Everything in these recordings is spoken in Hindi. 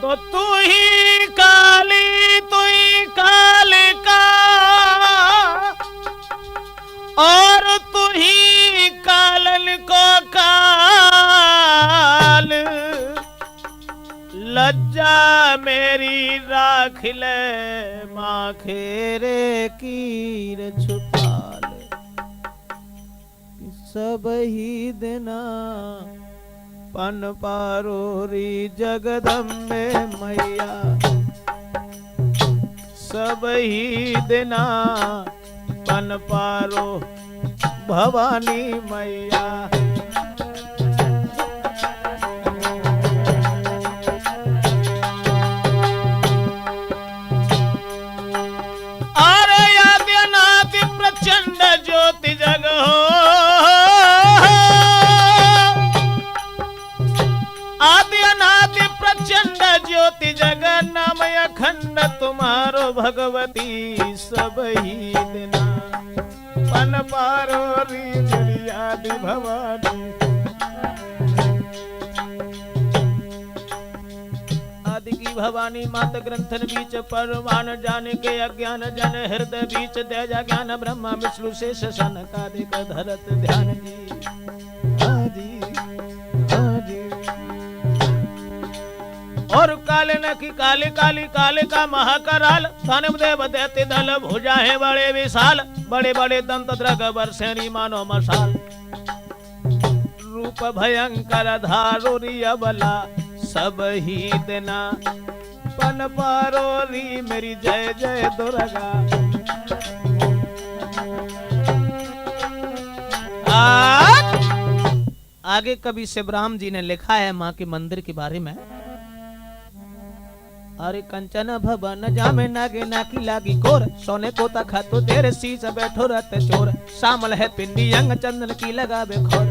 तो तू ही काली, तू ही कालिका, और तू ही कालन को काल। लज्जा मेरी राख ले माँ खेरे कीर छुपाल। सब ही दिना पन पारोरी जगदम्बे मैया, सब ही दिना पन पारो भवानी मैया। अरे आद्यनाथ प्रचंड ज्योति जग हो, आद्यनाथ प्रचंड ज्योति जगन नाम अखंड तुम्हारो भगवती। सब ही दिना पन पारो री आदि भवानी। आदि की भवानी मात ग्रंथन बीच परमान जान के अज्ञान जन हृदय बीच तेजा ज्ञान ब्रह्मा विष्णु शेष सनकादिक धरत ध्यान जी। आदि और काले न की काले काली काले का महाकराल। तानव देव दैत्य दल भुजा है बड़े विशाल, बड़े बड़े दंत द्रग बरसेनी मानो मशाल। रूप भयंकर धारोरी अबला, सब ही देना पन पारोरी मेरी जय जय दुर्गा। आगे कवि शिवराम जी ने लिखा है माँ के मंदिर के बारे में। अरे कंचन भवन जामे नागे नाकी लागी कोर, सोने को तखा तो तेरे शीश बैठो रत चोर। शामल है पिंडी अंग चंदन की लगावे खोर।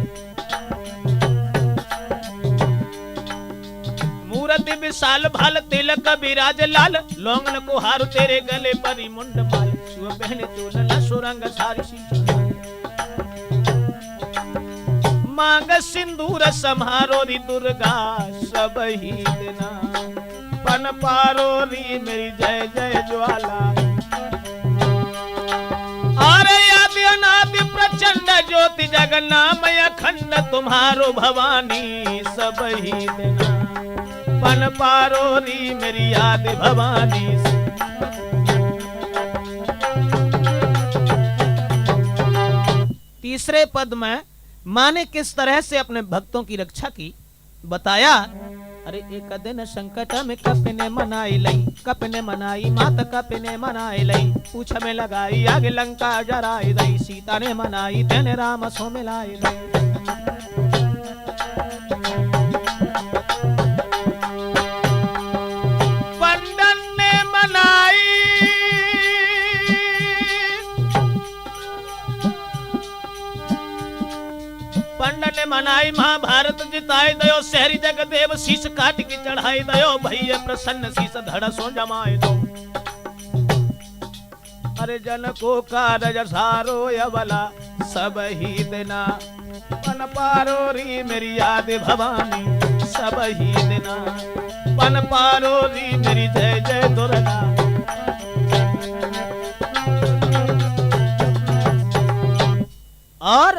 मूर्ति विशाल भाल तिलक विराज लाल, लोंगन को हार तेरे गले परी मुंड माल। सुअ पहने चोला सुरंग सारी सी मांग सिंदूर समारोरी दुर्गा। सब ही दिना पन पारोरी मेरी जय जय ज्वाला। अरे आद्यनाथ प्रचंड ज्योति जगन्नाम अखंड तुम्हारो भवानी। सब ही दिना पन पारोरी मेरी आदि भवानी। तीसरे पद में माँ ने किस तरह से अपने भक्तों की रक्षा की बताया। अरे एक दिन संकट में कपने मनाई लई, कपने मनाई मात कपने मनाई लई। पूछ में लगाई आग लंका जराई दई, सीता ने मनाई तेने राम सो मिलाई दई। पंडन ने मनाई, पंडन ने मनाई महाभारत जिताई दयो। शहरी जग देव शीश काट की चढ़ाई दयो। भैया प्रसन्न शीश धड़ सो जमाए दो। अरे जन को कारज सारो यवला, सब ही दिना पन पारोरी मेरी आदि भवानी। सब ही दिना पन पारोरी मेरी जय जय दुर्गा। और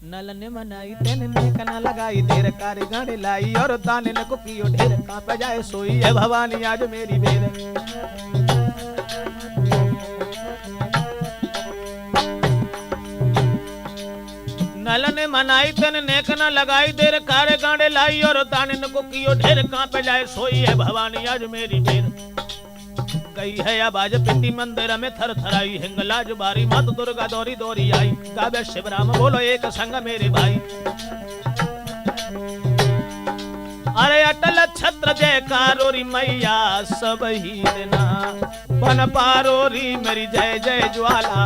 नल ने मनाई तेने कना लगाई, देर कारी गाड़ी लाई। और दाने न को कियो ढेर, कांप जाए सोई है भवानी आज मेरी बेर। नल ने मनाई तेने नेक न लगाई, देर कारी गाड़ी लाई। और दाने न को कियो ढेर, कांप जाए सोई है भवानी आज मेरी बेर। गई है आवाज पिंडी मंदिर में थर थराई, हिंगलाज बारी मात दुर्गा दौरी दौरी आई। गावे शिवराम बोलो एक संग मेरे भाई। अरे अटल छत्र जय कारोरी मैया। सब ही दिना पन पारोरी मेरी जय जय ज्वाला।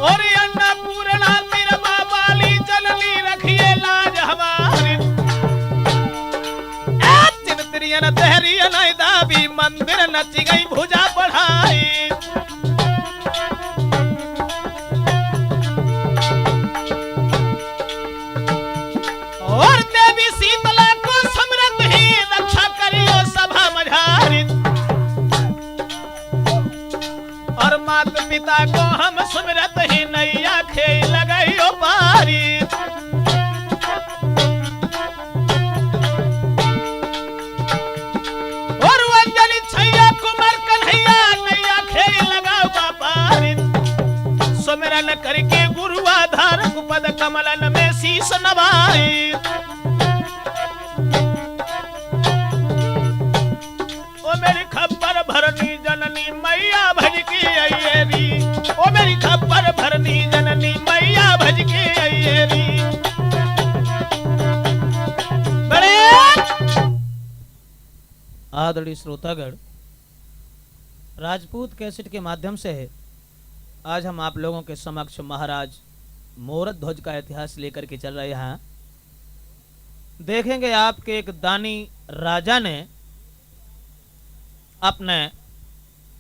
और अन्नपूर्णा तेरा बाबाली जननी रखिए लाज हमारी। तहरी दाबी मंदिर नच गई भुजा बढ़ाई। पिता को हम सुमिरत ही नैया खेई लगाइयो पारी। और अंजलि छैया कुमार कन्हैया नैया खेई लगाओ पारी। सुमिरन करके गुरु आधार पद कमलन में शीस नवाई। ओ मेरी खबर भरनी जननी मैया भज के अयेरी। ओ मेरी खबर भरनी जननी मैया भज के अयेरी। बड़े आदरणीय श्रोतागण, राजपूत कैसेट के माध्यम से है आज हम आप लोगों के समक्ष महाराज मोरत ध्वज का इतिहास लेकर के चल रहे हैं। देखेंगे आपके एक दानी राजा ने अपने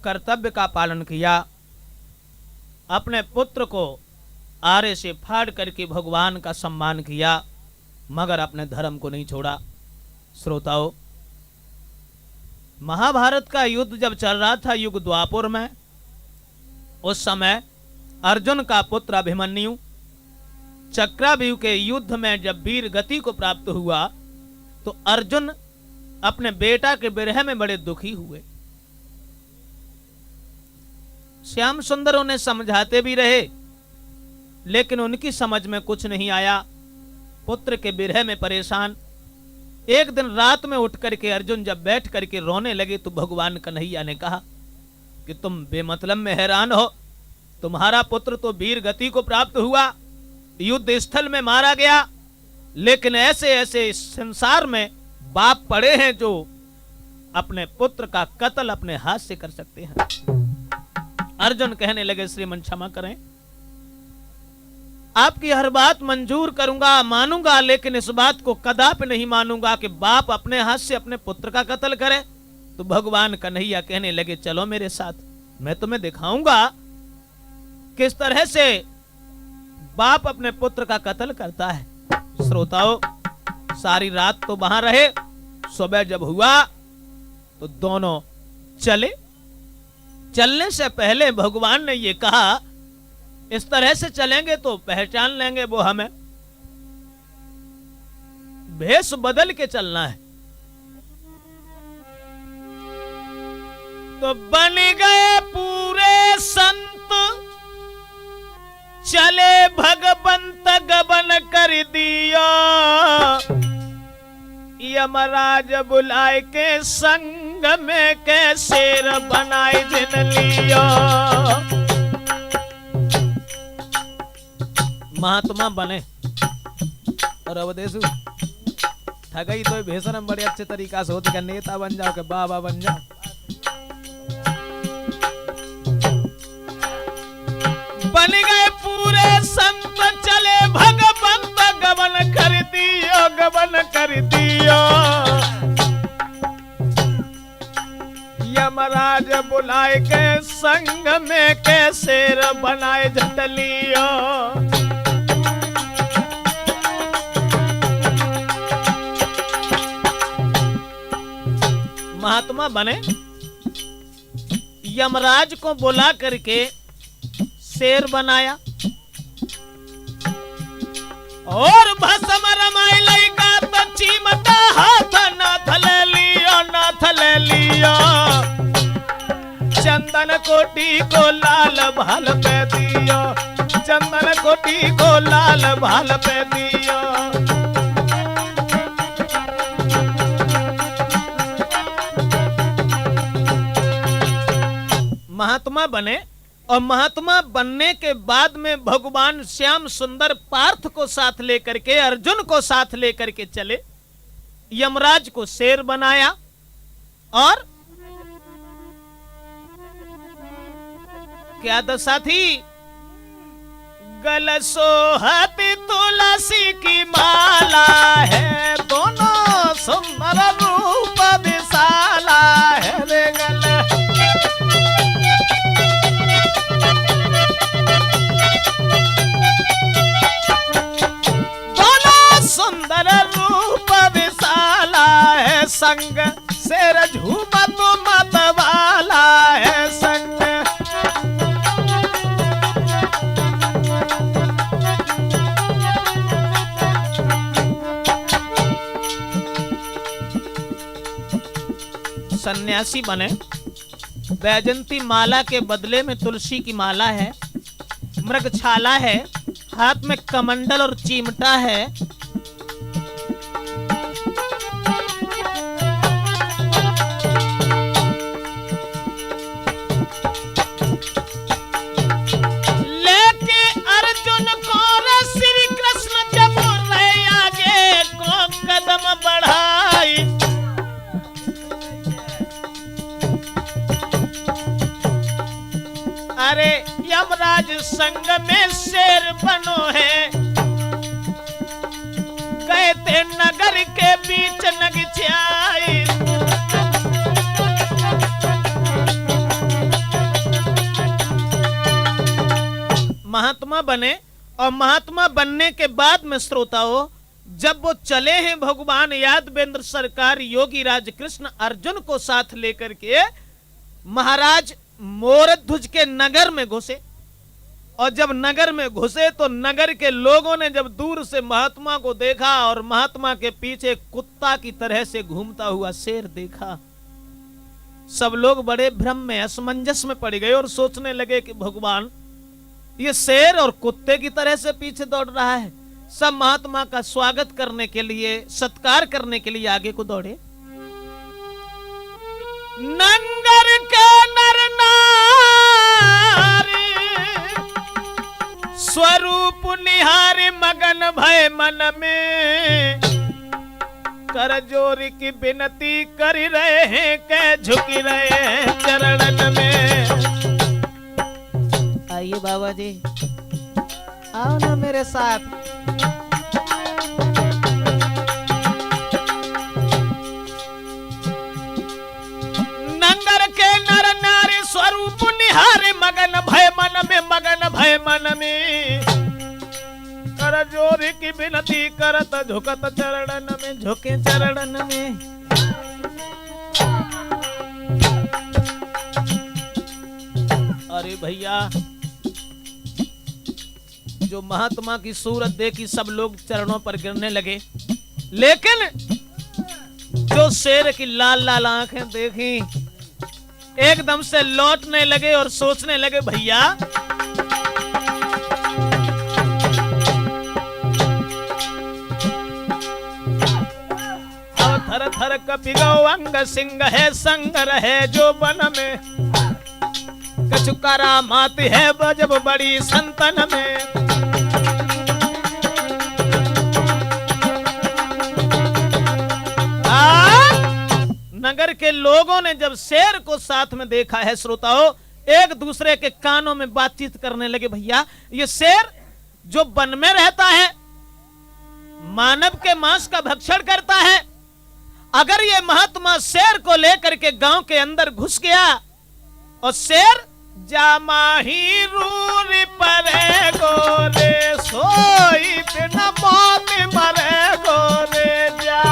कर्तव्य का पालन किया, अपने पुत्र को आरे से फाड़ करके भगवान का सम्मान किया, मगर अपने धर्म को नहीं छोड़ा। श्रोताओं, महाभारत का युद्ध जब चल रहा था युग द्वापर में, उस समय अर्जुन का पुत्र अभिमन्यु चक्रव्यूह के युद्ध में जब वीर गति को प्राप्त हुआ तो अर्जुन अपने बेटा के विरह में बड़े दुखी हुए। श्याम सुंदर उन्हें समझाते भी रहे लेकिन उनकी समझ में कुछ नहीं आया। पुत्र के विरह में परेशान एक दिन रात में उठ करके अर्जुन जब बैठ करके रोने लगे तो भगवान कन्हैया ने कहा कि तुम बेमतलब में हैरान हो। तुम्हारा पुत्र तो वीर गति को प्राप्त हुआ, युद्ध स्थल में मारा गया, लेकिन ऐसे ऐसे इस संसार में बाप पड़े हैं जो अपने पुत्र का कत्ल अपने हाथ से कर सकते हैं। अर्जुन कहने लगे श्रीमन क्षमा करें, आपकी हर बात मंजूर करूंगा, मानूंगा, लेकिन इस बात को कदापि नहीं मानूंगा कि बाप अपने हाथ से अपने पुत्र का कत्ल करे। तो भगवान कन्हैया कहने लगे चलो मेरे साथ, मैं तुम्हें दिखाऊंगा किस तरह से बाप अपने पुत्र का कत्ल करता है। श्रोताओं, सारी रात तो वहां रहे, सुबह जब हुआ तो दोनों चले। चलने से पहले भगवान ने ये कहा इस तरह से चलेंगे तो पहचान लेंगे वो हमें, भेष बदल के चलना है। तो बन गए पूरे संत, चले भगवंत गबन कर दिया। यमराज बुलाए के संग में के शेर बनाए जिन लिया। महात्मा बने और अवधेशु ठगई तो भेषण में बड़े अच्छे तरीका से होती, नेता बन जाओ के बाबा बन जाओ। बन गए पूरे संत, चले भगवंत गबन कर दियो, गबन कर दियो। यमराज बुलाए के संग में के शेर बनाए झटलियो। महात्मा बने, यमराज को बुला करके शेर बनाया और भस्म रमाई लइका तो चीमता हाथ नाथ ले लियो, नाथ ले लियो। चंदन कोटी को लाल भाल पे दियो, चंदन कोटी को लाल भाल पे दियो। महात्मा बने और महात्मा बनने के बाद में भगवान श्याम सुंदर पार्थ को साथ लेकर के, अर्जुन को साथ लेकर के चले। यमराज को शेर बनाया और क्या दशा थी? गल सोहती तुलसी की माला है, दोनों सुंदर रूप विशाला है रे गल। सुंदर रूप विशाला है, संग शेर झूमत मत वाला है संग। सन्यासी बने। वैजंती माला के बदले में तुलसी की माला है, मृगछाला है, हाथ में कमंडल और चिमटा है। लेके अर्जुन को श्री कृष्ण जब रहे आगे को कदम बढ़ाई, अरे यमराज संग में शेर बनो है, गए थे नगर के बीच नगछाई। महात्मा बने और महात्मा बनने के बाद में श्रोताओं, जब वो चले हैं भगवान यादवेंद्र सरकार योगी राज कृष्ण अर्जुन को साथ लेकर के महाराज मोरध्वज के नगर में घुसे। और जब नगर में घुसे तो नगर के लोगों ने जब दूर से महात्मा को देखा और महात्मा के पीछे कुत्ता की तरह से घूमता हुआ शेर देखा, सब लोग बड़े भ्रम में असमंजस में पड़ गए और सोचने लगे कि भगवान ये शेर और कुत्ते की तरह से पीछे दौड़ रहा है। सब महात्मा का स्वागत करने के लिए, सत्कार करने के लिए आगे को दौड़े। नंगर के नर नारी स्वरूप निहारी मगन भय मन में, कर जोर की विनती कर रहे हैं के झुकी रहे हैं चरणन में। आइए बाबा जी, आओ ना मेरे साथ। नंगर के नर नारी स्वरूप निहारे मगन भय मन में, मगन भय मन में, कर जोर की विनती करत झुकत चरणन में, झुके चरणन में। अरे भैया, जो महात्मा की सूरत देखी सब लोग चरणों पर गिरने लगे, लेकिन जो शेर की लाल लाल आंखें देखी एकदम से लौटने लगे और सोचने लगे भैया अब थर थर कपिगो अंग सिंह है, संग रहे जो बन में, कछु करामात है जब बड़ी संतन में। नगर के लोगों ने जब शेर को साथ में देखा है श्रोताओं, एक दूसरे के कानों में बातचीत करने लगे, भैया ये शेर जो वन में रहता है, मानव के मांस का भक्षण करता है, अगर ये महात्मा शेर को लेकर के गांव के अंदर घुस गया और शेर जामाही रूरी परे गोरे सोई बिना मौत मरे गोरे जा।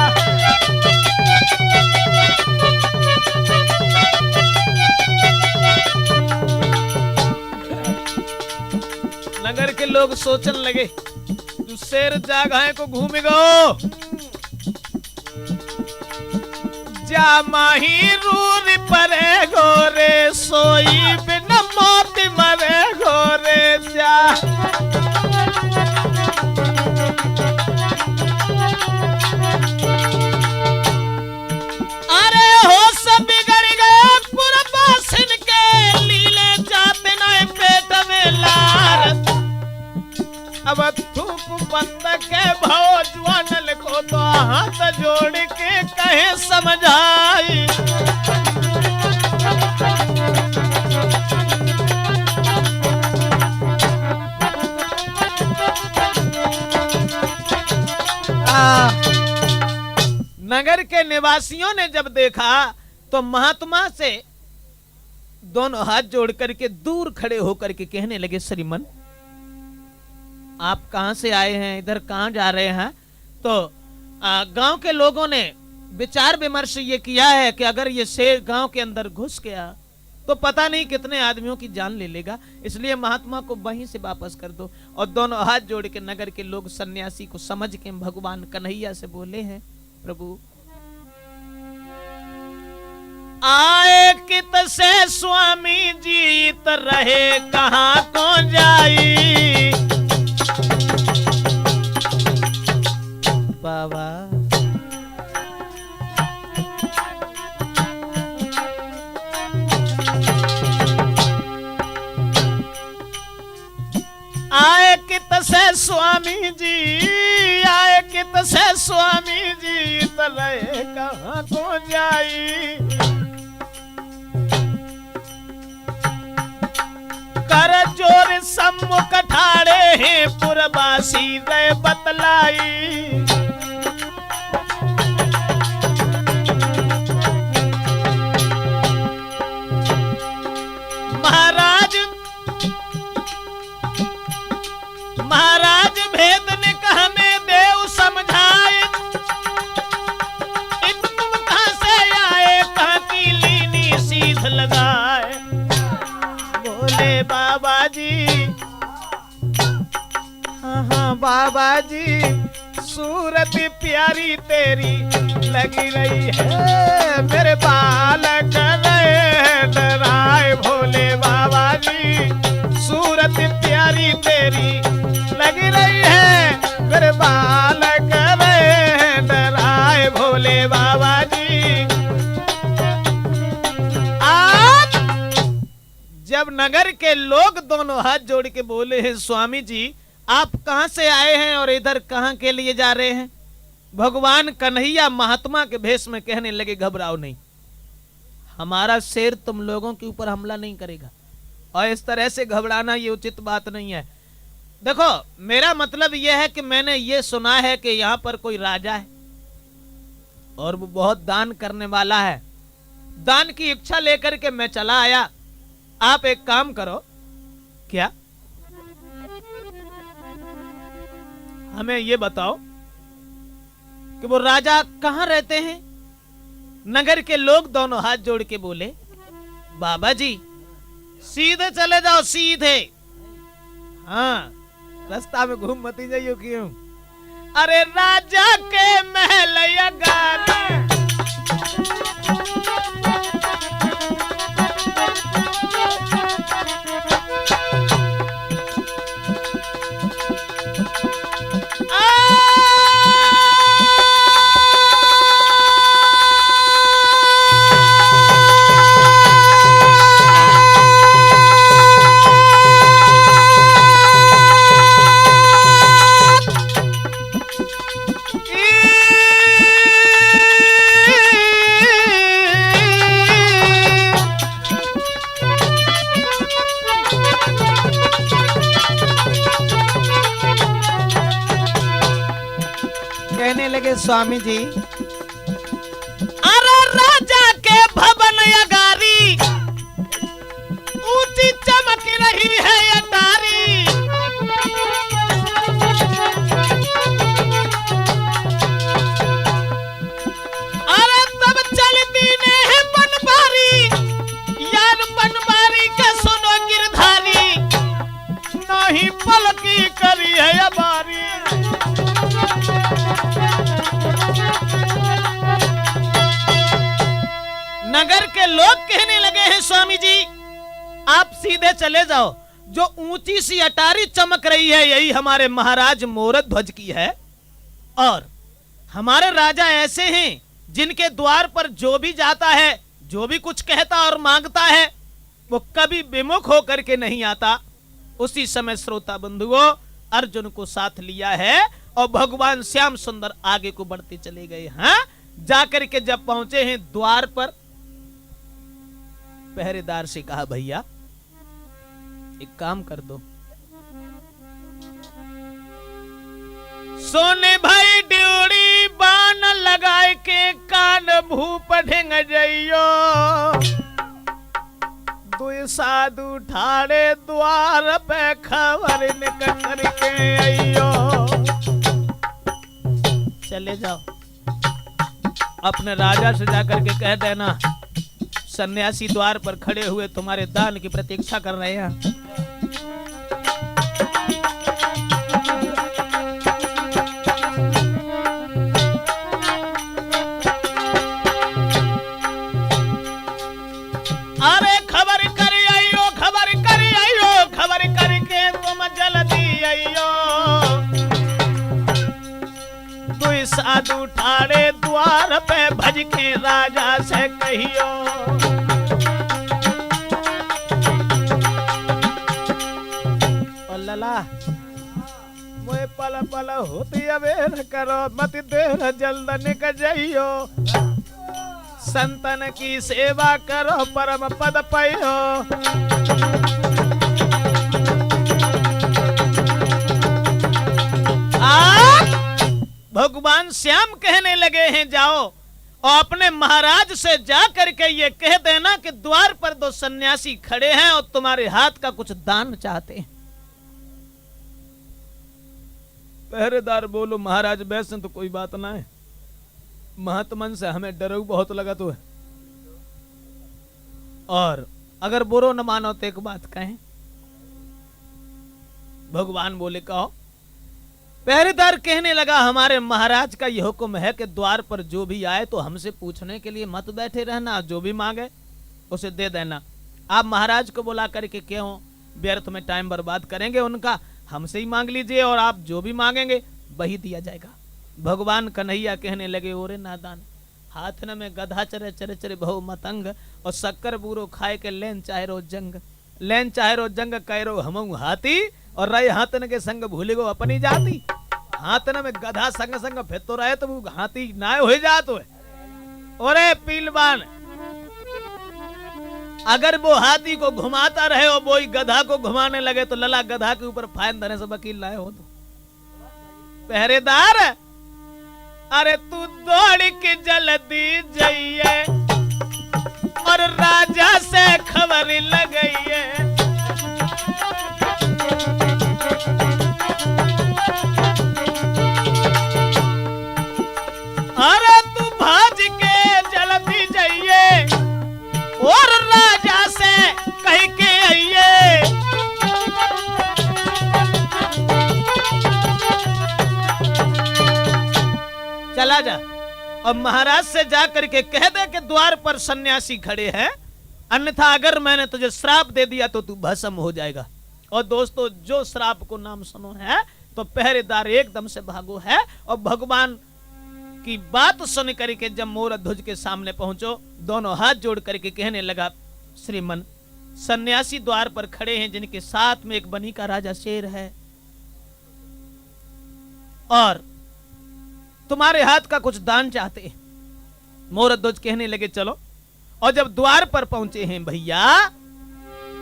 नगर के लोग सोचने लगे तू शेर जागाए को घूम गो, जामाही रूरी परे गोरे सोई बिना मौत मरे गोरे जा। अरे होश बिगड़ गए पुरबासिन के, लीले जाते न पेट में लार, अब थूक बंद के भौजवानल को तो हाथ जोड़ के कहे समझाई। नगर के निवासियों ने जब देखा तो महात्मा से दोनों हाथ जोड़ करके दूर खड़े होकर के कहने लगे, श्रीमन आप कहां से आए हैं, इधर कहां जा रहे हैं? तो गांव के लोगों ने विचार विमर्श ये किया है कि अगर ये शेर गांव के अंदर घुस गया तो पता नहीं कितने आदमियों की जान ले लेगा, इसलिए महात्मा को वहीं से वापस कर दो। और दोनों हाथ जोड़ के नगर के लोग सन्यासी को समझ के भगवान कन्हैया से बोले हैं, प्रभु आए कित से स्वामी जीत रहे कहाँ को जाई। बाबा आए कित से स्वामी जी, आए कित से स्वामी जी, तले कहाँ को जाई। कर जोर सम्मुख ठाड़े हैं पुरवासी रे बतलाई। महाराज भेद ने कहा में देव समझाए। इन तुम कहां से आए, कहां की लीनी सीध लगाए। बोले बाबा जी, हाँ बाबा जी, सूरत प्यारी तेरी लगी रही है, मेरे बालक डराए। भोले बाबा जी, सूरत प्यारी तेरी लगी रही है, मेरे बालक डराए। भोले बाबा जी आज जब नगर के लोग दोनों हाथ जोड़ के बोले हैं, स्वामी जी आप कहां से आए हैं और इधर कहां के लिए जा रहे हैं। भगवान कन्हैया महात्मा के भेष में कहने लगे, घबराओ नहीं, हमारा शेर तुम लोगों के ऊपर हमला नहीं करेगा, और इस तरह से घबराना ये उचित बात नहीं है। देखो मेरा मतलब यह है कि मैंने ये सुना है कि यहाँ पर कोई राजा है और वो बहुत दान करने वाला है। दान की इच्छा लेकर के मैं चला आया। आप एक काम करो, क्या हमें ये बताओ कि वो राजा कहाँ रहते हैं। नगर के लोग दोनों हाथ जोड़ के बोले, बाबा जी सीधे चले जाओ, सीधे, हाँ रास्ता में घूम मती जाइयो क्यों। अरे राजा के महल गाने, स्वामी जी अरे राजा के भवन अगारी ऊंची चमक रही है अटारी। अरे तब चलती ने है बनबारी, यार बनबारी के सुनो गिरधारी, नहीं पलकी करी है अबारी। नगर के लोग कहने लगे हैं, स्वामी जी आप सीधे चले जाओ, जो ऊंची सी अटारी चमक रही है यही हमारे महाराज मोरत ध्वज की है, और हमारे राजा ऐसे हैं जिनके द्वार पर जो भी जाता है, जो भी कुछ कहता और मांगता है, वो कभी विमुख होकर के नहीं आता। उसी समय श्रोता बंधुओं अर्जुन को साथ लिया है और भगवान श्याम सुंदर आगे को बढ़ते चले गए। हाँ जाकर के जब पहुंचे हैं द्वार पर, पहरेदार से कहा, भैया एक काम कर दो, सोने भाई ड्यूड़ी बान लगाए के कान भूप ढेंग जइयो, दुई साधु ठाड़े द्वार पे खबर निकल के आइयो। चले जाओ अपने राजा से जाकर के कह देना, सन्यासी द्वार पर खड़े हुए तुम्हारे दान की प्रतीक्षा कर रहे हैं। देखे राजा से कहियो। और लला मोए पल पल होती अबेर करो मत देर जल्द निक जइयो। संतन की सेवा करो परम पद पाइयो। भगवान श्याम कहने लगे हैं जाओ और अपने महाराज से जा करके ये कह देना कि द्वार पर दो सन्यासी खड़े हैं और तुम्हारे हाथ का कुछ दान चाहते हैं। पहरेदार बोलो महाराज वैसे तो कोई बात ना है, महात्मन से हमें डर बहुत लगा तो है, और अगर बुरो न मानो तो एक बात कहें। भगवान बोले कहो। पहरेदार कहने लगा हमारे महाराज का यह हुक्म है कि द्वार पर जो भी आए तो हमसे पूछने के लिए मत बैठे रहना, जो भी मांगे उसे दे देना। आप महाराज को बुला करके क्यों व्यर्थ में टाइम बर्बाद करेंगे उनका, हमसे ही मांग लीजिए और आप जो भी मांगेंगे वही दिया जाएगा। भगवान कन्हैया कहने लगे ओरे नादान, हाथ न में गधा चरे चरे चरे बहु मतंग, और शक्कर बूरो खाए के लेन चाहे रो जंग, लेन चाहे रो जंग कह रो हमऊ हाथी, और रहे हाथन के संग भूले गो अपनी जाति। हाथन में गधा संग संग फिर तो रहे तो वो हाथी ना हो जात है। ओरे पीलवान, अगर वो हाथी को घुमाता रहे और वो गधा को घुमाने लगे तो लला गधा के ऊपर फाइन देने से वकील लाए हो। तो पहरेदार अरे तू दौड़ के जल्दी जाइए और राजा से खबर लगाइए। अरे तू भाज के जल्दी जाइए और राजा से कह के आइए। चला जा और महाराज से जा करके कह दे कि द्वार पर सन्यासी खड़े हैं, अन्यथा अगर मैंने तुझे श्राप दे दिया तो तू भस्म हो जाएगा। और दोस्तों जो श्राप को नाम सुनो है तो पहरेदार एकदम से भागो है। और भगवान की बात सुन करके जब मोर ध्वज के सामने पहुंचो, दोनों हाथ जोड़ करके कहने लगा श्रीमन, सन्यासी द्वार पर खड़े हैं जिनके साथ में एक बनी का राजा शेर है और तुम्हारे हाथ का कुछ दान चाहते हैं। मोर ध्वज कहने लगे चलो। और जब द्वार पर पहुंचे हैं भैया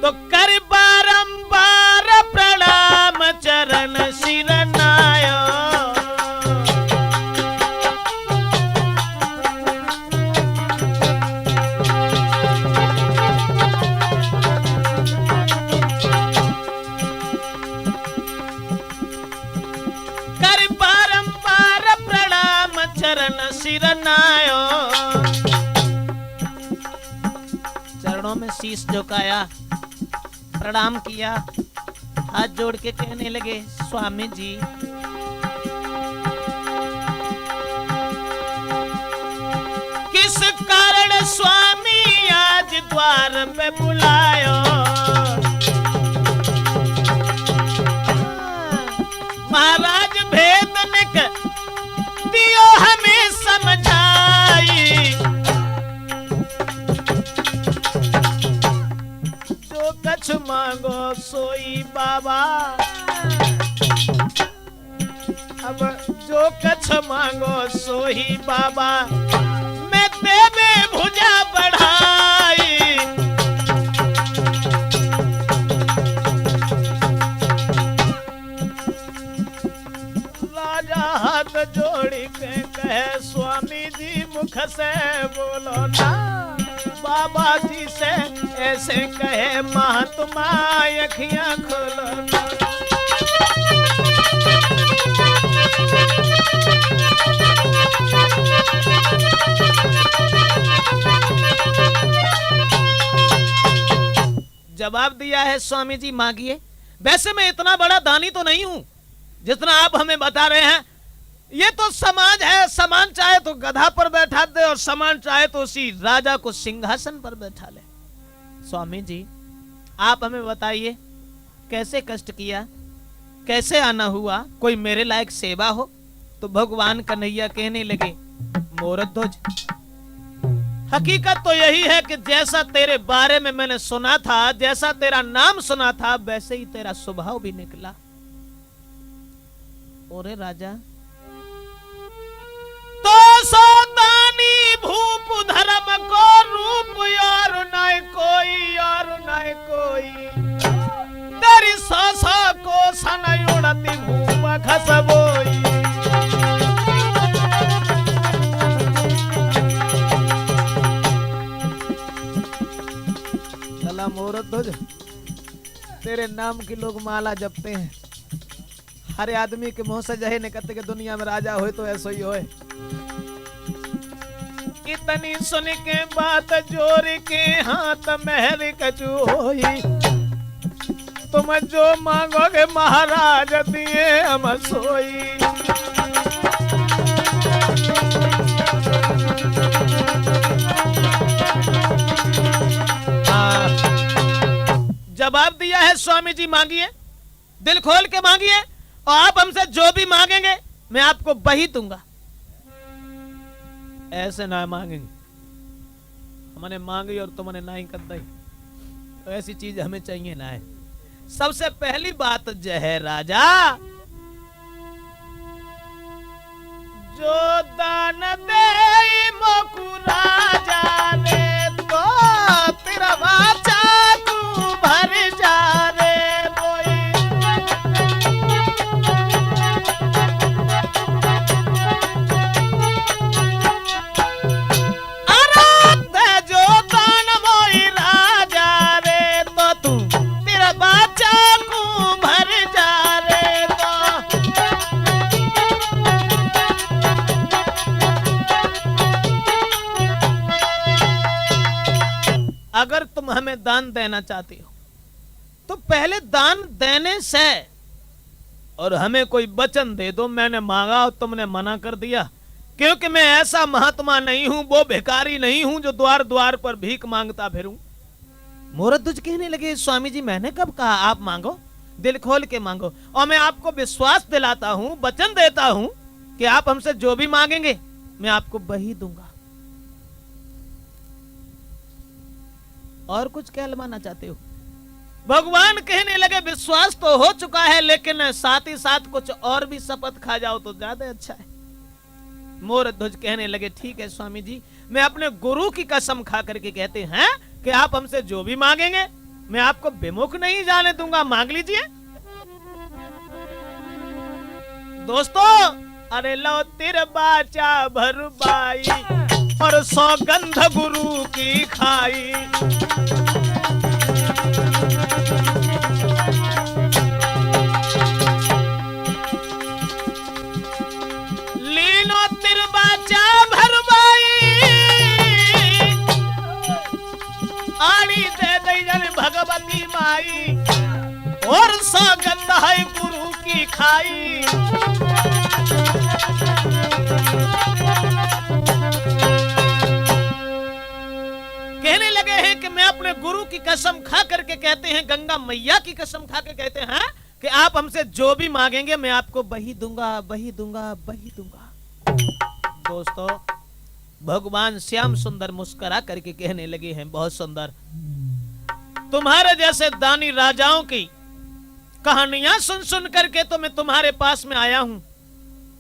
तो कर बारंबार प्रणाम चरण सिरनायो। चरण सिरनायो, चरणों में शीश झुकाया, प्रणाम किया, हाथ जोड़ के कहने लगे स्वामी जी किस कारण स्वामी आज द्वार पे बुलायो। महाराज भेद निक दियो हमें समझाई, जो कछ मांगो सोई बाबा, अब जो कछ मांगो सोई बाबा, मैं देवे भुजा बढ़ाई। राजा हाथ जोड़ी के कहे स्वामी जी मुख से बोलो ना, बाबा जी से ऐसे कहे महात्मा अखियां खोलो ना। जवाब दिया है स्वामी जी मांगिए। वैसे मैं इतना बड़ा दानी तो नहीं हूं जितना आप हमें बता रहे हैं। ये तो समाज है, समान चाहे तो गधा पर बैठा दे और समान चाहे तो उसी राजा को सिंहासन पर बैठा ले। स्वामी जी आप हमें बताइए कैसे कष्ट किया, कैसे आना हुआ, कोई मेरे लायक सेवा हो। तो भगवान कन्हैया कहने लगे मोरध्वज हकीकत तो यही है कि जैसा तेरे बारे में मैंने सुना था, जैसा तेरा नाम सुना था, वैसे ही तेरा स्वभाव भी निकला। ओरे राजा, तो सोतानी भूप धर्म को रूप और नहीं कोई, और नहीं कोई, तेरी ससा को सन उड़ती भूप खसबोई। चला मोहरत ध्वज, तेरे नाम की लोग माला जपते हैं। हर आदमी के मुंह से जहे निकलते के दुनिया में राजा होए तो ऐसा ही होए। इतनी सुन के बात जोर के हाथ महर कचू होई। तुम जो मांगोगे महाराज दिए हम सोई। जवाब दिया है स्वामी जी, मांगिए, दिल खोल के मांगिए, और आप हमसे जो भी मांगेंगे मैं आपको वही दूंगा। ऐसे ना मांगेंगे, हमने मांगी और तुमने ना ही कर दी, तो ऐसी चीज हमें चाहिए ना है। सबसे पहली बात जो है राजा, जो दान दे मोकू राजा ने, तो तेरा बाचा तू भर जा रे बोई। अगर तुम हमें दान देना चाहती हो तो पहले दान देने से और हमें कोई वचन दे दो। मैंने मांगा और तुमने मना कर दिया, क्योंकि मैं ऐसा महात्मा नहीं हूं, वो भिखारी नहीं हूं जो द्वार द्वार पर भीख मांगता फिरूं। मोहरत कहने लगे, स्वामी जी मैंने कब कहा आप मांगो, दिल खोल के मांगो, और मैं आपको विश्वास दिलाता हूं, वचन देता हूं कि आप हमसे जो भी मांगेंगे मैं आपको वही दूंगा। और कुछ क्या मानना चाहते हो? भगवान कहने लगे, विश्वास तो हो चुका है, लेकिन साथ ही साथ कुछ और भी शपथ खा जाओ तो ज्यादा अच्छा है। मोरध्वज कहने लगे, ठीक है स्वामी जी, मैं अपने गुरु की कसम खा करके कहते हैं कि आप हमसे जो भी मांगेंगे मैं आपको विमुख नहीं जाने दूंगा, मांग लीजिए। दोस्तों, अरे लो तिर बाचा भरबाई और सौगंध गुरु की खाई। लीनो तिर बाचा भरबाई, आड़ी दे दई जन भगवती माई, और सौगंध है गुरु की खाई। कहने लगे हैं कि मैं अपने गुरु की कसम खा करके कहते हैं, गंगा मैया की कसम खा के कहते हैं कि आप हमसे जो भी मांगेंगे मैं आपको वही दूंगा, वही दूंगा, वही दूंगा। दोस्तों, भगवान श्याम सुंदर मुस्कुरा करके कहने लगे हैं, बहुत सुंदर, तुम्हारे जैसे दानी राजाओं की कहानियां सुन सुन करके तो मैं तुम्हारे पास में आया हूं।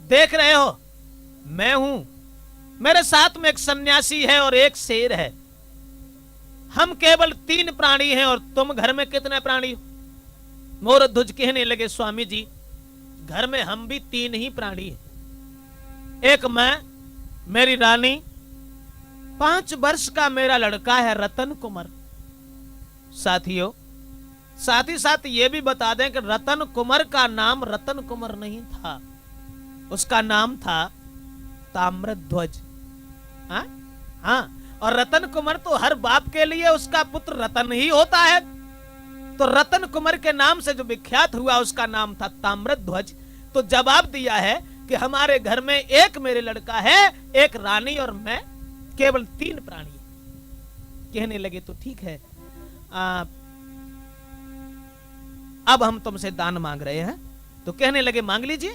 देख रहे हो, मैं हूं, मेरे साथ में एक सन्यासी है और एक शेर है। हम केवल 3 प्राणी हैं और तुम घर में कितने प्राणी हो? मोरध्वज कहने लगे, स्वामी जी घर में हम भी 3 ही प्राणी हैं। एक मैं, मेरी रानी, 5 वर्ष का मेरा लड़का है रतन कुमार। साथियों, साथ ही साथ ये भी बता दें कि रतन कुमार का नाम रतन कुमार नहीं था, उसका नाम था ताम्रध्वज। हाँ, और रतन कुमार तो हर बाप के लिए उसका पुत्र रतन ही होता है। तो रतन कुमार के नाम से जो विख्यात हुआ उसका नाम था ताम्रध्वज। तो जवाब दिया है कि हमारे घर में एक मेरे लड़का है, एक रानी और मैं, केवल 3 प्राणी। कहने लगे, तो ठीक है, अब हम तुमसे दान मांग रहे हैं। तो कहने लगे, मांग लीजिए।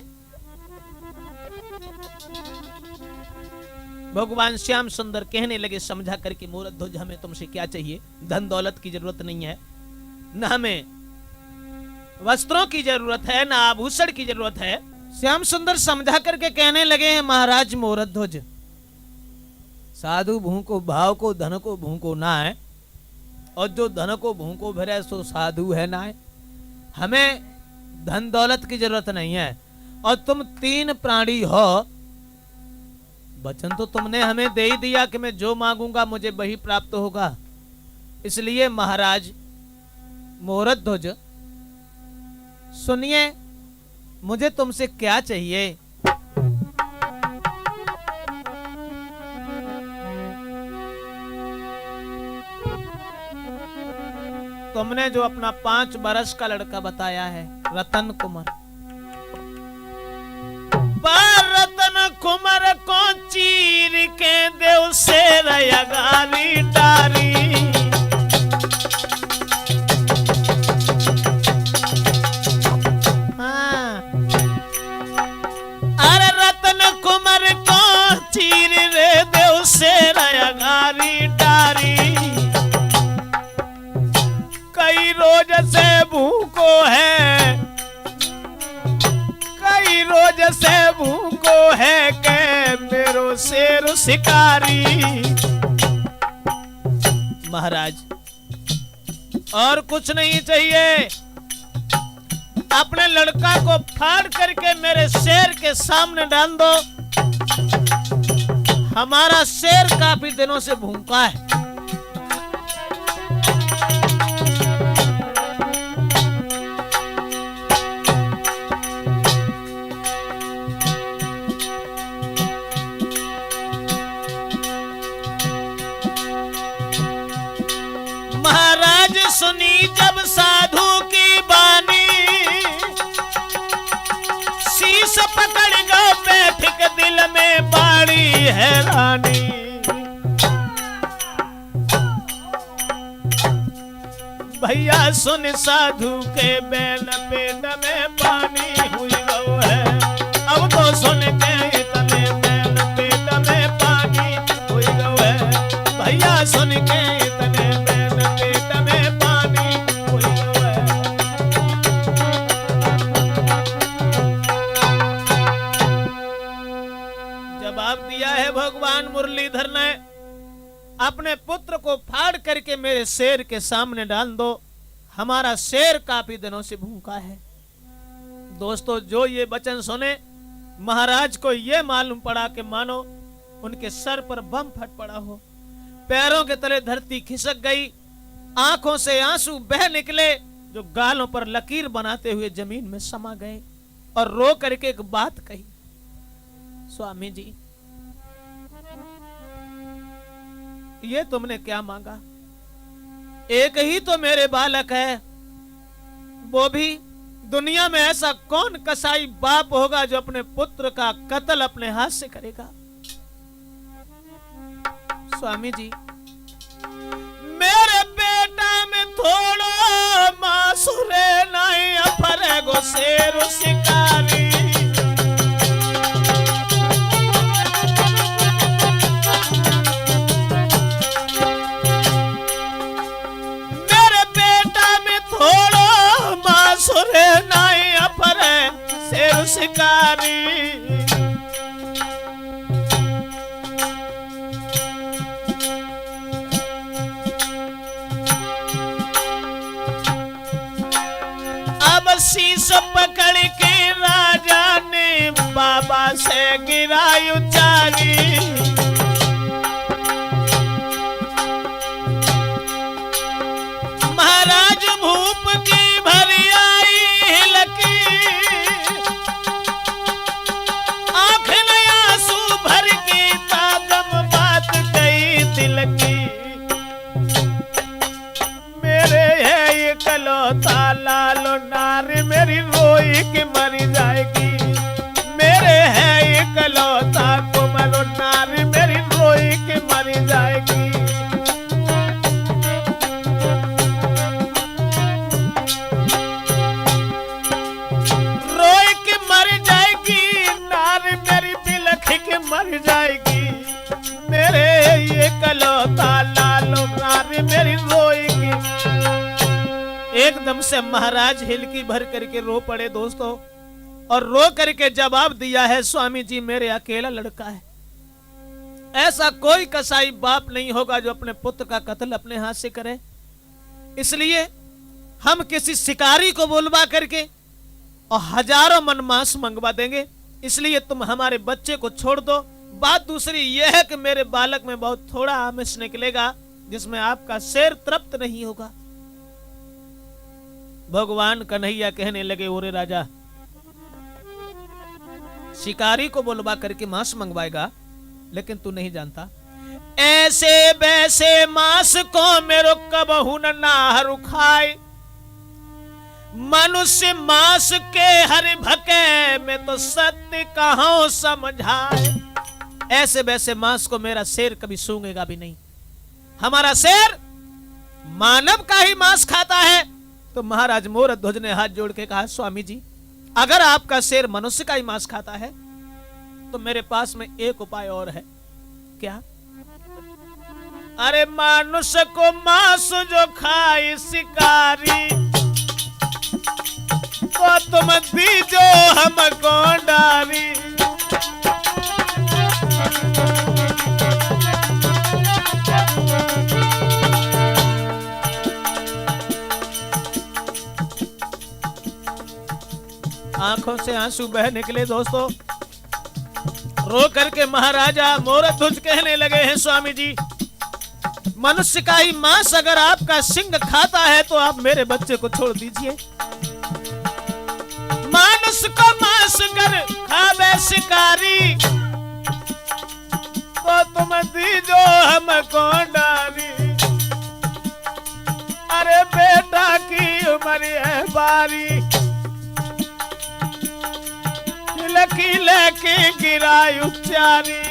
भगवान श्याम सुंदर कहने लगे समझा करके, मूरत ध्वज हमें तुमसे क्या चाहिए? धन दौलत की जरूरत नहीं है, न हमें वस्त्रों की जरूरत है, न आभूषण की जरूरत है। श्याम सुंदर समझा करके कहने लगे हैं, महाराज मूरत ध्वज, साधु भूखो भाव को धन को भूखो ना है, और जो धन को भूखो भरे सो साधु है ना है। हमें धन दौलत की जरूरत नहीं है, और तुम 3 प्राणी हो, वचन तो तुमने हमें दे ही दिया कि मैं जो मांगूंगा मुझे वही प्राप्त होगा। इसलिए महाराज मूरत ध्वज सुनिए, मुझे तुमसे क्या चाहिए? तुमने जो अपना 5 बरस का लड़का बताया है, रतन कुमार, रतन कुमार को चीर के देव से रगारी डारी, अरे रतन कुमार को चीर रे देव से रगारी डारी, कई रोज से भूखो है, कई रोज से भूखो है के मेरो शेर शिकारी। महाराज और कुछ नहीं चाहिए, अपने लड़का को फाड़ करके मेरे शेर के सामने डाल दो। हमारा शेर काफी दिनों से भूखा है। महाराज सुनी जब साधु की बानी, शीश पकड़ गो बैठ के दिल में बाड़ी हैरानी। भैया सुन साधु के बैन पेट में पानी हुई गो है, अब तो सुन के इतने बैन पेट में पानी हुई गो है। भैया सुन के इतने बैन पेट में पानी हुई गो है। जवाब दिया है भगवान मुरलीधर ने, अपने पुत्र को फाड़ करके मेरे शेर के सामने डाल दो। हमारा शेर काफी दिनों से भूखा है। दोस्तों, जो ये वचन सुने, महाराज को ये मालूम पड़ा कि मानो उनके सर पर बम फट पड़ा हो। पैरों के तले धरती खिसक गई, आंखों से आंसू बह निकले, जो गालों पर लकीर बनाते हुए जमीन में समा गए, और रो करके एक बात कही, स्वामी जी, ये तुमने क्या मांगा? एक ही तो मेरे बालक है, वो भी दुनिया में ऐसा कौन कसाई बाप होगा जो अपने पुत्र का कत्ल अपने हाथ से करेगा? स्वामी जी, मेरे बेटा में थोड़ा मासूरे नहीं अफरे गो शेर शिकारी। सुरे नाई अपरे शेर शिकारी। अब शीश पकड़ के राजा ने बाबा से गिराई उचारी। महाराज भूप की भरी लालो नार मेरी रोई के मरी जाएगी। मेरे है इकलौता कोमलो नार मेरी रोई के मरी जाएगी। रोई के मर जाएगी, नार मेरी बिलख के मर जाएगी। एकदम से महाराज हिलकी भर करके रो पड़े दोस्तों, और रो करके जवाब दिया है, स्वामी जी मेरे अकेला लड़का है, ऐसा कोई कसाई बाप नहीं होगा जो अपने पुत्र का कत्ल अपने हाथ से करे, इसलिए हम किसी शिकारी को बुलवा करके और हजारों मन मांस मंगवा देंगे, इसलिए तुम हमारे बच्चे को छोड़ दो। बात दूसरी यह है कि मेरे बालक में बहुत थोड़ा आमिष निकलेगा जिसमें आपका शेर तृप्त नहीं होगा। भगवान कन्हैया कहने लगे, ओरे राजा, शिकारी को बुलवा करके मांस मंगवाएगा, लेकिन तू नहीं जानता ऐसे वैसे मांस को मेरो कबहू न नाहरु खाए, मनुष्य मांस के हरि भके में तो सत्य कहां समझाए। ऐसे वैसे मांस को मेरा शेर कभी सूंघेगा भी नहीं। हमारा शेर मानव का ही मांस खाता है। तो महाराज मोरध्वज ने हाथ जोड़ के कहा, स्वामी जी अगर आपका शेर मनुष्य का ही मांस खाता है तो मेरे पास में एक उपाय और है। क्या? अरे मनुष्य को मांस जो खाए शिकारी, तो तुम दीजो हमको डारी। आंखों से आंसू बह निकले दोस्तों। रो करके महाराजा मोरध्वज कहने लगे हैं, स्वामी जी मनुष्य का ही मांस अगर आपका सिंह खाता है तो आप मेरे बच्चे को छोड़ दीजिए। मानुष को मांस कर खावे शिकारी, तो तुम दीजो हमको डारी। अरे बेटा की उम्र है बारी, लकी लेके गिराई उच्चारी।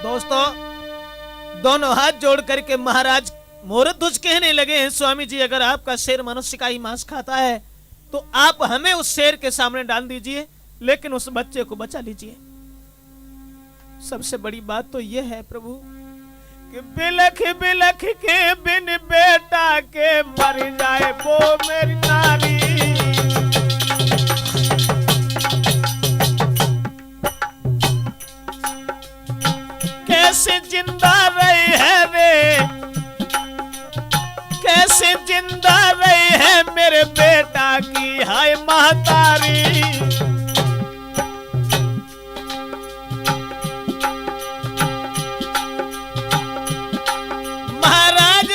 दोस्तों दोनों हाथ जोड़ करके महाराज मोरध्वज कहने लगे हैं, स्वामी जी अगर आपका शेर मनुष्य का ही मांस खाता है तो आप हमें उस शेर के सामने डाल दीजिए, लेकिन उस बच्चे को बचा लीजिए। सबसे बड़ी बात तो यह है प्रभु कि बिलख बिलख के बिन बेटा के मर जाए वो मेरी नारी। कैसे जिंदा रही है रे, कैसे जिंदा रही है मेरे बेटा की हाय महतारी।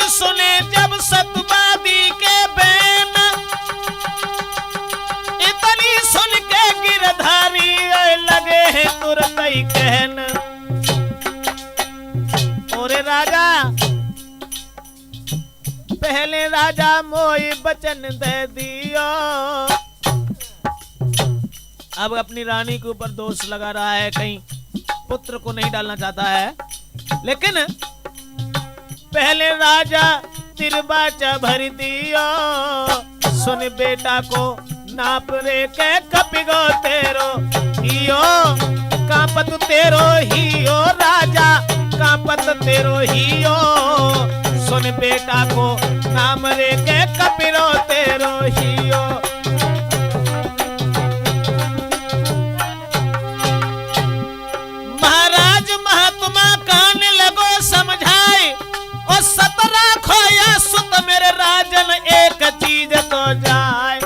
सुने जब सतवादी के बैन, इतनी सुन के गिरधारी लगे हैं तुरंत ही कहन, ओरे राजा पहले राजा मोई बचन दे दियो। अब अपनी रानी के ऊपर दोष लगा रहा है, कहीं पुत्र को नहीं डालना चाहता है, लेकिन पहले राजा तिरबाचा भर दियो। सुन बेटा को नाप रे के कपिगो तेरो हियो, कांपत तेरो हियो राजा कांपत तेरो हियो। सुन बेटा को नाम रे के कपिरो तेरो हियो। महाराज महात्मा कान लगो समझाए, और सतरा खोया सुत मेरे राजन एक चीज तो जाए।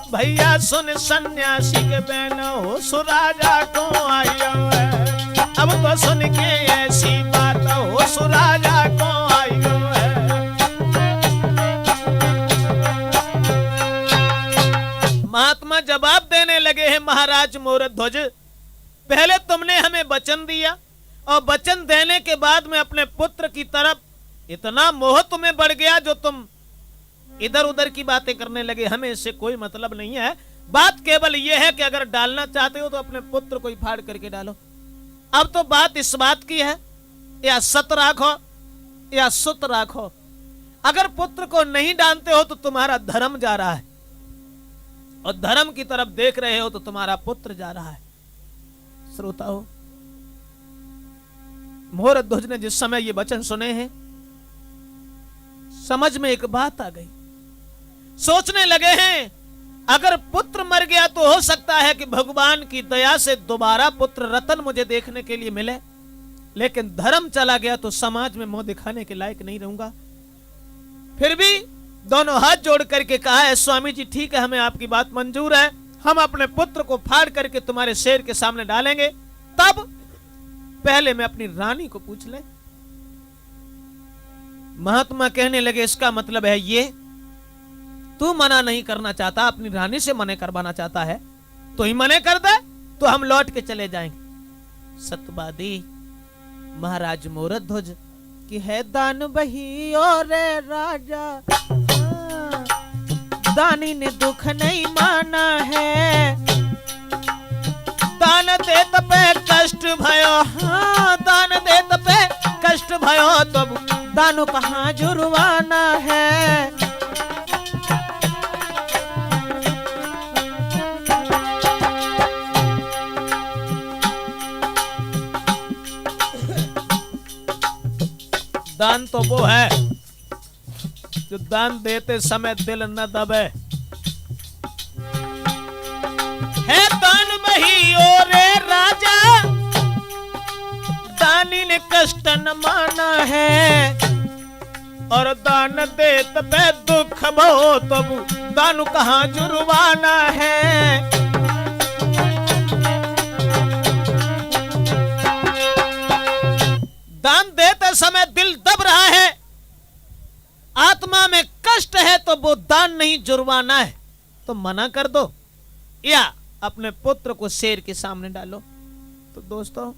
भैया सुन सन्यासी के बहन हो सुराजा को आयो है, अब तो सुन के ऐसी बात हो सुराजा को आयो है। महात्मा जवाब देने लगे हैं, महाराज मोरध्वज पहले तुमने हमें वचन दिया, और वचन देने के बाद में अपने पुत्र की तरफ इतना मोह तुम्हें बढ़ गया जो तुम इधर उधर की बातें करने लगे। हमें इससे कोई मतलब नहीं है, बात केवल यह है कि अगर डालना चाहते हो तो अपने पुत्र को ही फाड़ करके डालो। अब तो बात इस बात की है, या सत राखो या सुत राखो। अगर पुत्र को नहीं डांटते हो तो तुम्हारा धर्म जा रहा है, और धर्म की तरफ देख रहे हो तो तुम्हारा पुत्र जा रहा है। श्रोताओं, मोरध्वज ने जिस समय ये वचन सुने हैं, समझ में एक बात आ गई। सोचने लगे हैं, अगर पुत्र मर गया तो हो सकता है कि भगवान की दया से दोबारा पुत्र रतन मुझे देखने के लिए मिले, लेकिन धर्म चला गया तो समाज में मुंह दिखाने के लायक नहीं रहूंगा। फिर भी दोनों हाथ जोड़ करके कहा है, स्वामी जी ठीक है, हमें आपकी बात मंजूर है, हम अपने पुत्र को फाड़ करके तुम्हारे शेर के सामने डालेंगे, तब पहले मैं अपनी रानी को पूछ ले। महात्मा कहने लगे, इसका मतलब है ये, तू मना नहीं करना चाहता, अपनी रानी से मना करवाना चाहता है, तो ही मना कर दे, तो हम लौट के चले जाएंगे। सतवादी महाराज मोरध्वज कि है दान बही और राजा, दानी ने दुख नहीं माना है, दान देत पे कष्ट भयो, हाँ दान देत पे कष्ट भयो, तब दानो कहाँ जुर्माना है। दान तो वो है जो दान देते समय दिल न दबे, है दान बही और राजा, दानी ने कष्ट न माना है, और दान देत पे दुख भो, तब दानु कहाँ जुर्माना है। दान देते समय दिल दब रहा है, आत्मा में कष्ट है, तो वो दान नहीं जुर्माना है, तो मना कर दो या अपने पुत्र को शेर के सामने डालो। तो दोस्तों,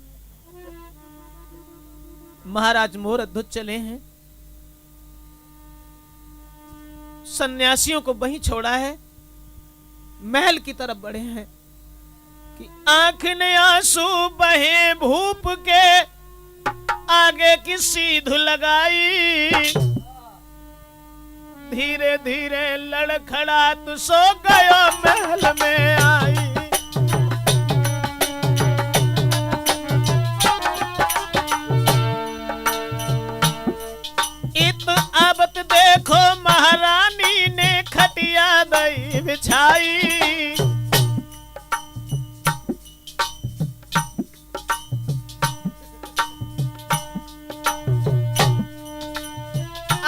महाराज मोरध्वज चले हैं, सन्यासियों को वहीं छोड़ा है, महल की तरफ बढ़े हैं कि आंख ने आंसू बहे भूप के, आगे की सीध लगाई, धीरे धीरे लड़खड़ा तू सो गयो महल में आई। इत आबत देखो महारानी ने खटिया दई बिछाई,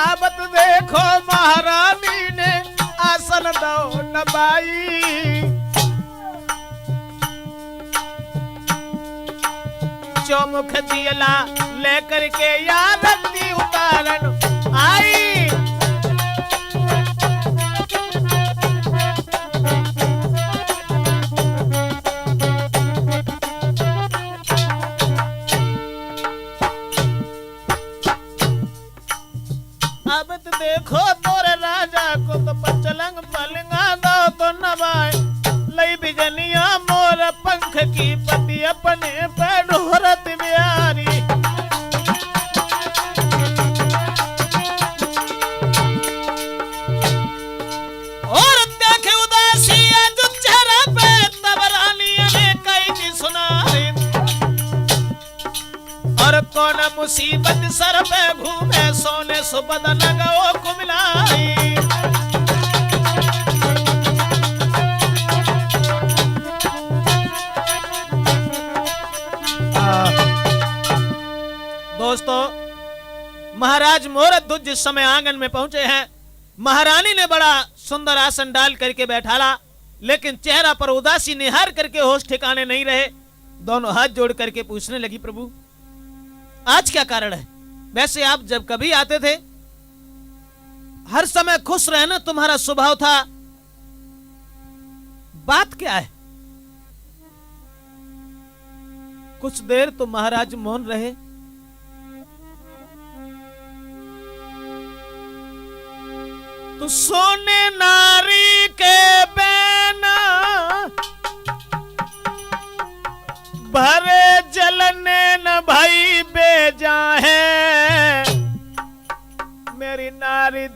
आबत देखो महारानी ने आसन दो नबाई, चौमुख दियला लेकर के यादती उतारन आई। अब देखो तोरे राजा को तो पचलंग पलंगा दो तो नवाए, लई बिजनिया मोर पंख की पति अपने पे ढोरत बिहारी। और देखे उदासी जो चेहरा पे, तब रानी ने कई की सुनाई, और कौन मुसीबत सर पे घूमे, सोने सुबदन गो कुमिलाई। दोस्तों, महाराज मोरध्वज जिस समय आंगन में पहुंचे हैं, महारानी ने बड़ा सुंदर आसन डाल करके बैठाला, लेकिन चेहरा पर उदासी निहार करके होश ठिकाने नहीं रहे। दोनों हाथ जोड़ करके पूछने लगी, प्रभु आज क्या कारण है? वैसे आप जब कभी आते थे हर समय खुश रहना तुम्हारा स्वभाव था, बात क्या है? कुछ देर तो महाराज मौन रहे, तो सोने नारी के बैना भरे जलने न भाई बेजा है, मेरी नारी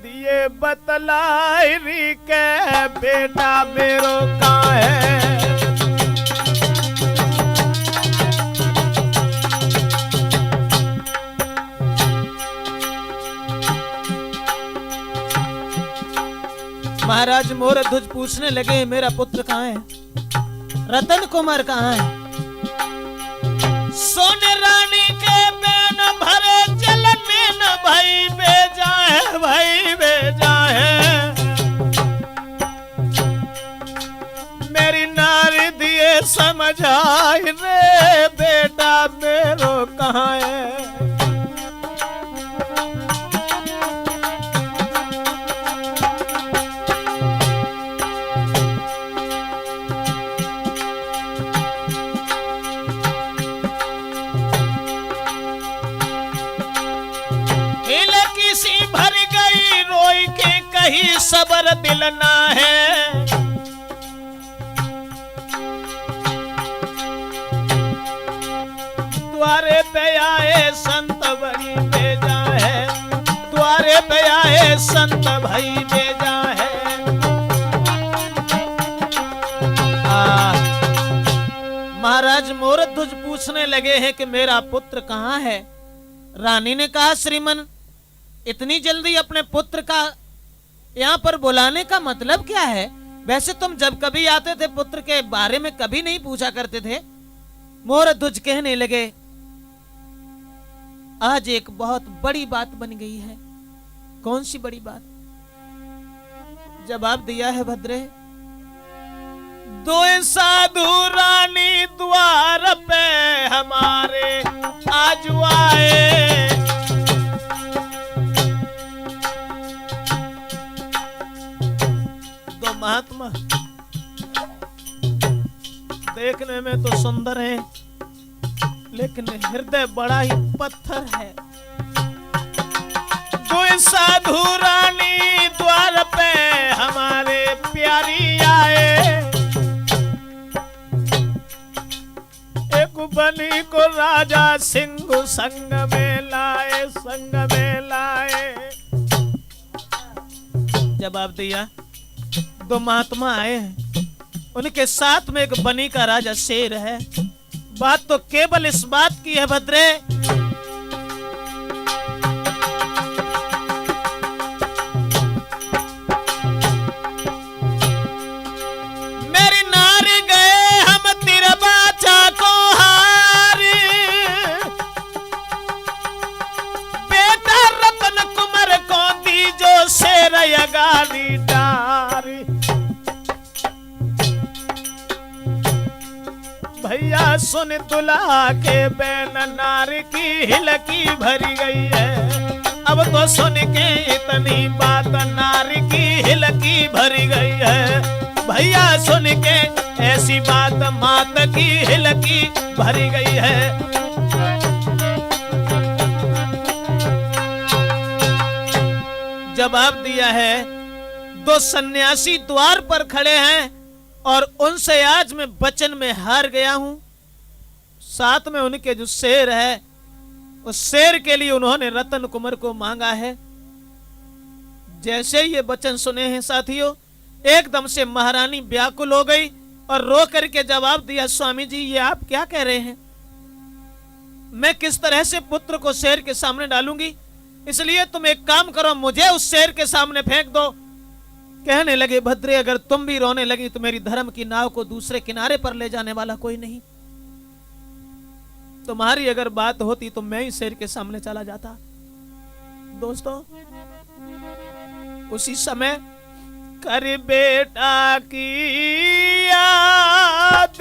बेटा मेरो कहाँ है। महाराज मोरध्वज पूछने लगे मेरा पुत्र कहाँ है, रतन कुमार कहाँ है। सोने रानी के बेन भरे चलन में न भाई भेजा है, भाई भेजा है। मेरी नारी दिए समझाई रे बेटा मेरो कहाँ है। कहीं सबर दिल ना है। द्वारे पे आए संत भाई भेजा है, द्वारे पे आए संत भाई भेजा है। महाराज मोरध्वज पूछने लगे हैं कि मेरा पुत्र कहाँ है। रानी ने कहा श्रीमन इतनी जल्दी अपने पुत्र का यहाँ पर बुलाने का मतलब क्या है। वैसे तुम जब कभी आते थे पुत्र के बारे में कभी नहीं पूछा करते थे। मोरध्वज कहने लगे आज एक बहुत बड़ी बात बन गई है। कौन सी बड़ी बात। जवाब दिया है भद्रे। दो साधु रानी द्वार पे हमारे आज आए। महात्मा देखने में तो सुंदर है लेकिन हृदय बड़ा ही पत्थर है। दो साधु रानी द्वार पे हमारे प्यारी आए। एक बनी को राजा सिंह संग में लाए, संग में लाए। जवाब दिया दो महात्मा आए हैं, उनके साथ में एक बनी का राजा शेर है। बात तो केवल इस बात की है भद्रे, मेरी नारी गए हम तेरा बाचा को हारी। बेटा रतन कुमार को दी जो शेर यगानी डारी। भैया सुन दुल्हा के बैन नारी की हिलकी भरी गई है। अब तो सुन के इतनी बात नारी की हिलकी भरी गई है। भैया सुन के ऐसी बात मात की हिलकी भरी गई है। जवाब दिया है दो सन्यासी द्वार पर खड़े हैं और उनसे आज मैं वचन में हार गया हूं। साथ में उनके जो शेर है उस शेर के लिए उन्होंने रतन कुमार को मांगा है। जैसे ये वचन सुने हैं साथियों, एकदम से महारानी व्याकुल हो गई और रो करके जवाब दिया स्वामी जी ये आप क्या कह रहे हैं। मैं किस तरह से पुत्र को शेर के सामने डालूंगी, इसलिए तुम एक काम करो मुझे उस शेर के सामने फेंक दो। कहने लगे भद्रे अगर तुम भी रोने लगी तो मेरी धर्म की नाव को दूसरे किनारे पर ले जाने वाला कोई नहीं। तुम्हारी अगर बात होती तो मैं ही शेर के सामने चला जाता। दोस्तों उसी समय कर बेटा की याद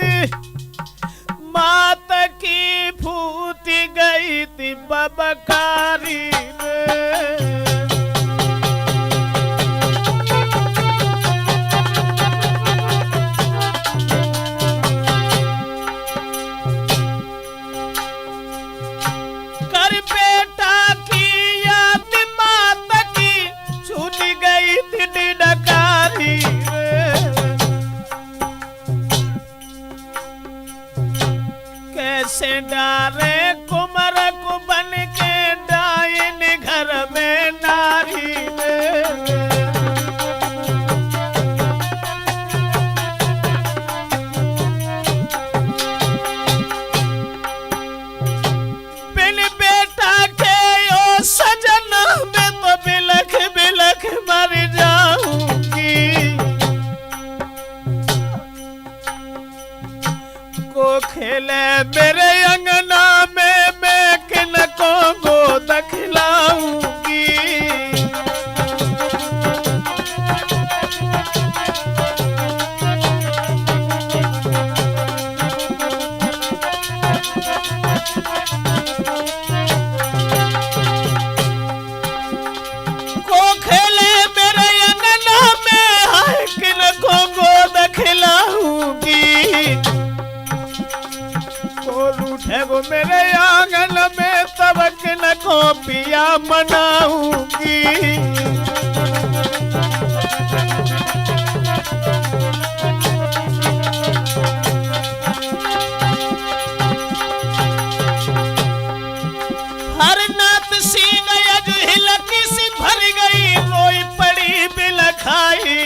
मात की फूट गई थी बबकारी में। कैसे डारे कुमार को बन के डाइन घर में नारी खेले मेरे अंगना में मैं किनको गोद खिलाऊंगी। को खेले मेरे अंगना में हाय किनको गोद खिलाऊंगी। रूठे वो मेरे आंगन में तब किनको पिया मनाऊंगी। हर नात सिंह यज हिलकी सी भर गई रोई पड़ी बिल खाई।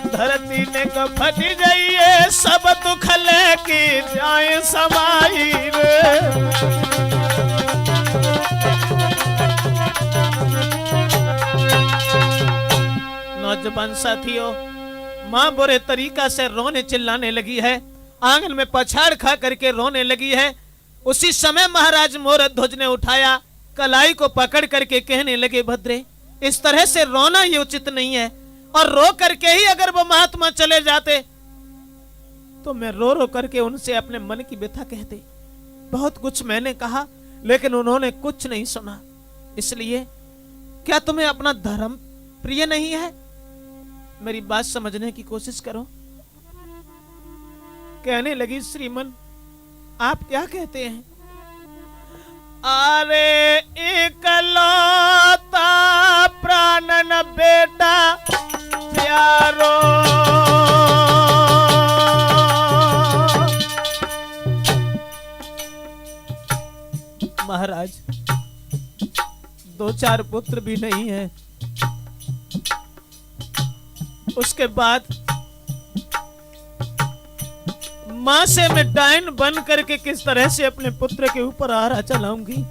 धरती ने फट जाइए सब दुख लेके जाए समाई रे। नौजवान साथियों, माँ बुरे तरीका से रोने चिल्लाने लगी है, आंगन में पछाड़ खा करके रोने लगी है। उसी समय महाराज मोरध्वज ने उठाया, कलाई को पकड़ करके कहने लगे, भद्रे इस तरह से रोना ये उचित नहीं है, और रो करके ही अगर वो महात्मा चले जाते तो मैं रो रो करके उनसे अपने मन की व्यथा कहते। बहुत कुछ मैंने कहा लेकिन उन्होंने कुछ नहीं सुना। इसलिए क्या तुम्हें अपना धर्म प्रिय नहीं है? मेरी बात समझने की कोशिश करो। कहने लगी, श्रीमन आप क्या कहते हैं? अरे एकलौता प्राणन बेटा प्यारो, महाराज 2-4 पुत्र भी नहीं है। उसके बाद मां से मैं डायन बन करके किस तरह से अपने पुत्र के ऊपर आरा चलाऊंगी?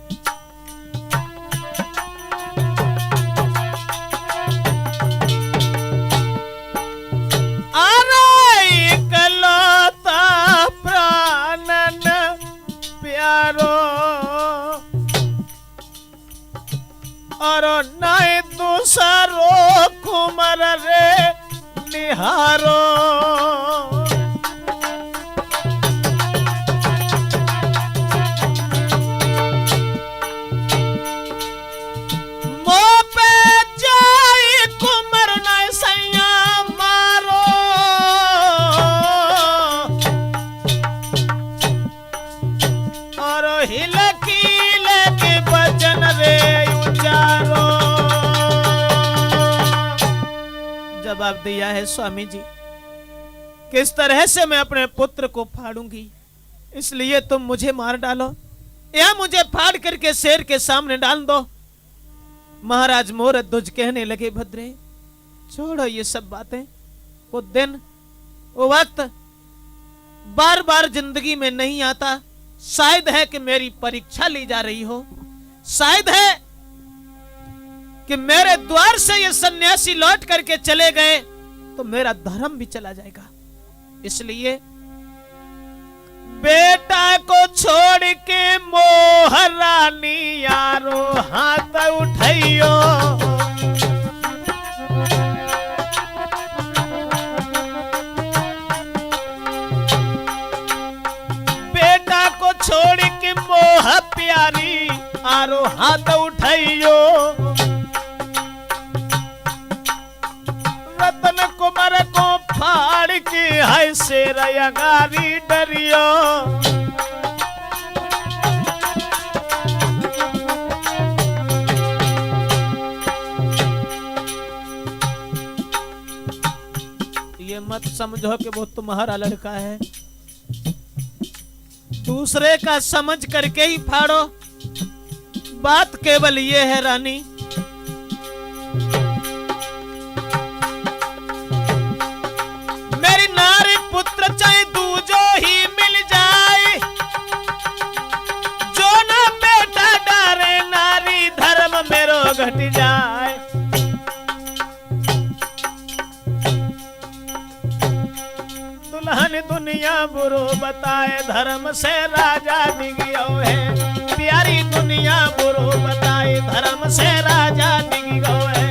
और नाय दूसरो कुमर रे निहारो। मोह पे जाए कुमर नाय सैया मारो। और हिलकी लेके बचन रे जवाब दिया है, स्वामी जी किस तरह से मैं अपने पुत्र को फाड़ूंगी, इसलिए तुम मुझे मार डालो या मुझे फाड़ करके शेर के सामने डाल दो। महाराज मोरध्वज कहने लगे, भद्रे छोड़ो ये सब बातें। वो दिन वो वक्त बार बार जिंदगी में नहीं आता। शायद है कि मेरी परीक्षा ली जा रही हो, शायद है कि मेरे द्वार से ये सन्यासी लौट करके चले गए तो मेरा धर्म भी चला जाएगा। इसलिए बेटा को छोड़ के मोह रानी यारो हाथ उठाइयो। बेटा को छोड़ के मोह प्यारी आरो हाथ उठाइयो। रतन कुमार को फाड़ के हाय शेर अंगारी डरियो। ये मत समझो कि वो तुम्हारा लड़का है, दूसरे का समझ करके ही फाड़ो। बात केवल ये है रानी, मेरी नारी पुत्र चाहे दूजो ही मिल जाए, जो ना बेटा डारे नारी धर्म मेरो घट जाए। दुल्हन दुनिया बुरो बताए धर्म से राजा डिगियो है। प्यारी दुनिया बुरो बताए धर्म से राजा डिगियो है।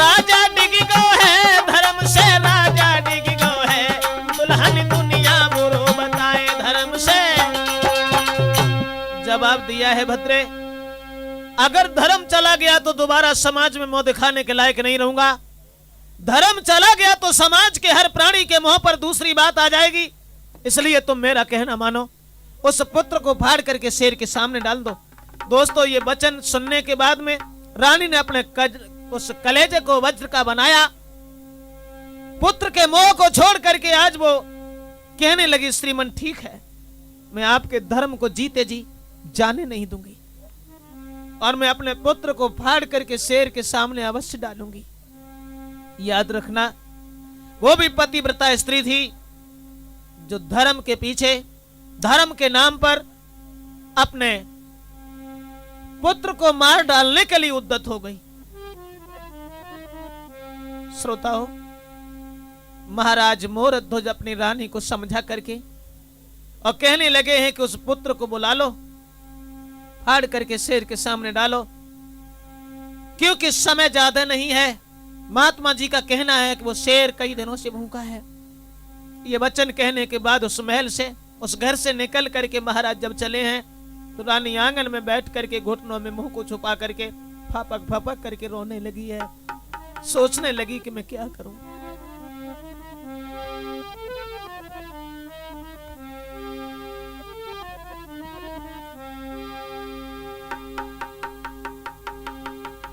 राजा डिगियो है धर्म से राजा डिगियो है। दुल्हन दुनिया बुरो बताए धर्म से। जवाब दिया है भद्रे, अगर धर्म चला गया तो दोबारा समाज में मुंह दिखाने के लायक नहीं रहूंगा। धर्म चला गया तो समाज के हर प्राणी के मुंह पर दूसरी बात आ जाएगी। इसलिए तुम मेरा कहना मानो, उस पुत्र को फाड़ करके शेर के सामने डाल दो। दोस्तों, ये वचन सुनने के बाद में रानी ने अपने उस कलेजे को वज्र का बनाया। पुत्र के मोह को छोड़ करके आज वो कहने लगी, श्रीमन ठीक है, मैं आपके धर्म को जीते जी जाने नहीं दूंगी और मैं अपने पुत्र को फाड़ करके शेर के सामने अवश्य डालूंगी। याद रखना, वो भी पतिव्रता स्त्री थी जो धर्म के पीछे, धर्म के नाम पर अपने पुत्र को मार डालने के लिए उद्यत हो गई। श्रोताओं, महाराज मोरध्वज अपनी रानी को समझा करके और कहने लगे हैं कि उस पुत्र को बुला लो, फाड़ करके शेर के सामने डालो, क्योंकि समय ज्यादा नहीं है। महात्मा जी का कहना है कि वो शेर कई दिनों से भूखा है। ये वचन कहने के बाद उस महल से, उस घर से निकल करके महाराज जब चले हैं तो रानी आंगन में बैठ करके घुटनों में मुंह को छुपा करके फापक फापक करके रोने लगी है। सोचने लगी कि मैं क्या करूं।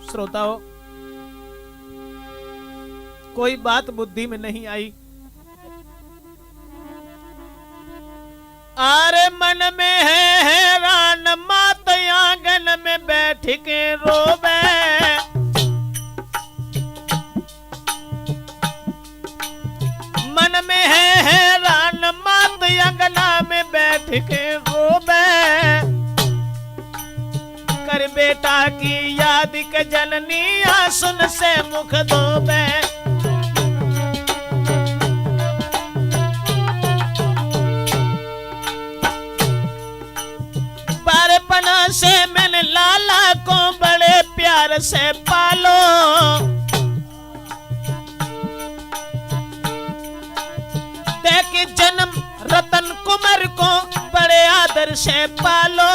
श्रोताओं, कोई बात बुद्धि में नहीं आई। आरे मन में है हैरान, मात आंगन में बैठ के रोवे। मन में है हैरान, मात आंगना में बैठ के रोवे। कर बेटा की याद के जननी आंसुन से मुख धोबे। बारपना से मैंने लाला को बड़े प्यार से पालो। देख जन्म रतन कुमार को बड़े आदर से पालो।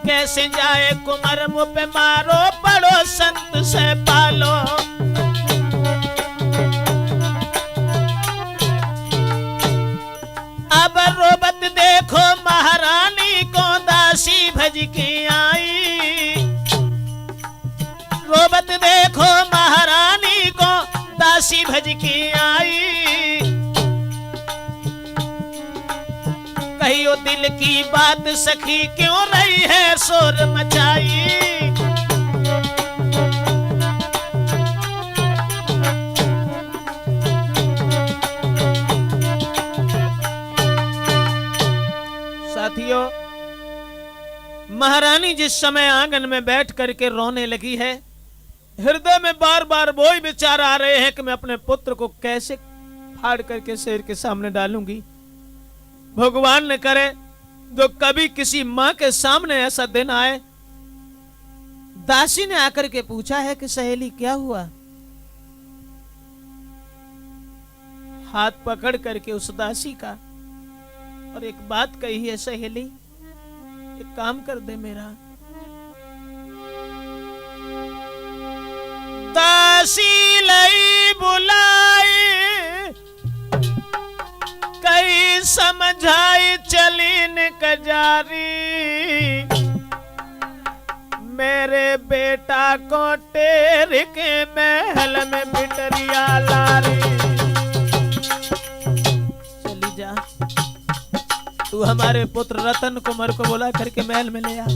कैसे जाए कुमार मुँह पे मारो, पड़ो संत से पालो। अब रोबत देखो महारानी को दासी भज के आई। रोबत देखो महारानी को दासी भज के आई। कहियो दिल की बात सखी क्यों रही है शोर मचाई। साथियों, महारानी जिस समय आंगन में बैठ करके रोने लगी है, हृदय में बार बार वही विचार आ रहे हैं कि मैं अपने पुत्र को कैसे फाड़ करके शेर के सामने डालूंगी। भगवान न करे जो कभी किसी मां के सामने ऐसा दिन आए। दासी ने आकर के पूछा है कि सहेली क्या हुआ। हाथ पकड़ करके उस दासी का और एक बात कही है, सहेली एक काम कर दे मेरा। दासी लई बुलाई कई समझाई चलीन कजारी। मेरे बेटा को टेर के महल में बिटरिया लारी। चली जा, तू हमारे पुत्र रतन कुमार को बुला करके महल में ले आ।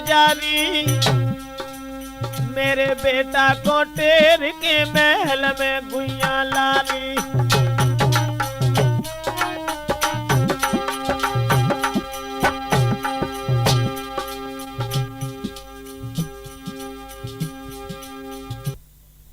जारी मेरे बेटा को टेर के महल में